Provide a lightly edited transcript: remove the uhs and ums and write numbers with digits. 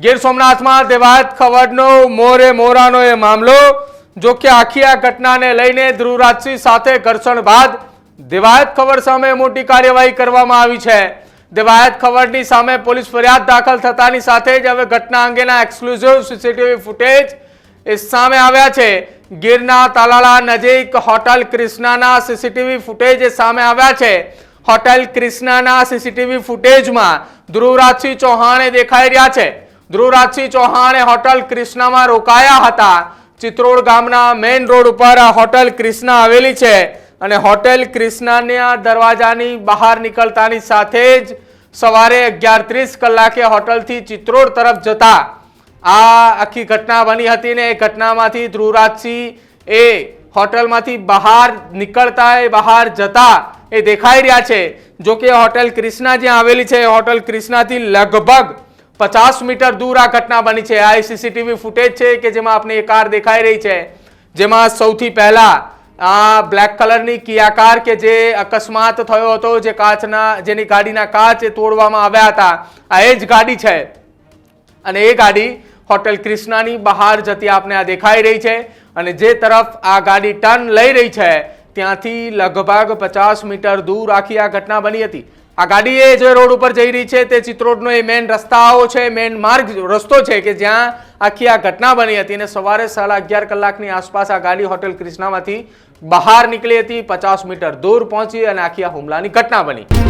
ગીર સોમનાથમાં દેવાયત ખવડનો મોરે મોરાનો એ મામલો, જો કે આખી આ ઘટનાને લઈને ધ્રુવરાજસિંહ સાથે ઘર્ષણ બાદ દેવાયત ખવડ સામે મોટી કાર્યવાહી કરવામાં આવી છે। દેવાયત ખવડની સામે પોલીસ ફરિયાદ દાખલ થતાની સાથે જ હવે ઘટના અંગેના એક્સક્લુઝિવ સીસીટીવી ફૂટેજ સામે આવ્યા છે। ગીરના તાલાળા નજીક હોટલ ક્રિષ્નાના સીસીટીવી ફૂટેજ સામે આવ્યા છે। હોટલ ક્રિષ્નાના સીસીટીવી ફૂટેજમાં ધ્રુવરાજસિંહ ચૌહાણ દેખાઈ રહ્યા છે। ધ્રુવરાજસિંહ ચૌહાણ હોટલ ક્રિષ્નામાં રોકાયા હતા। ચિત્રોડ ગામના મેઇન રોડ ઉપર આ હોટલ ક્રિષ્ના આવેલી છે અને હોટલ ક્રિષ્નાના દરવાજાની બહાર નીકળતાની સાથે જ સવારે 11:30 કલાકે હોટલથી ચિત્રોડ તરફ જતા આ આખી ઘટના બની હતી ને એ ઘટનામાંથી ધ્રુવરાજસિંહ એ હોટલમાંથી બહાર નીકળતા એ બહાર જતા એ દેખાઈ રહ્યા છે। જો કે હોટલ ક્રિષ્ના જ્યાં આવેલી છે હોટલ ક્રિષ્નાથી લગભગ 50 મીટર દૂર આ ઘટના બની છે। આ સીસીટીવી ફૂટેજ છે કે જેમાં આપને એક કાર દેખાઈ રહી છે, જેમાં સૌથી પહેલા આ બ્લેક કલરની કિયા કાર કે જે અકસ્માત થયો હતો, જે કાચના જેની ગાડીના કાચ તોડવામાં આવ્યા હતા, આ એ જ ગાડી છે અને એ ગાડી હોટલ ક્રિષ્નાની બહાર જતી આપને આ દેખાઈ રહી છે અને જે તરફ આ ગાડી ટર્ન લઈ રહી છે ત્યાંથી લગભગ 50 મીટર દૂર આખી આ ઘટના બની હતી। આ ગાડી એ જે રોડ ઉપર જઈ રહી છે તે ચિત્રોડનો એ મેઇન રસ્તાઓ છે, મેઇન માર્ગ રસ્તો છે કે જ્યાં આખી આ ઘટના બની હતી અને સવારે 11:30 કલાકની આસપાસ આ ગાડી હોટલ ક્રિષ્નામાંથી બહાર નીકળી હતી, 50 મીટર દૂર પહોંચી અને આખી આ હુમલાની ઘટના બની।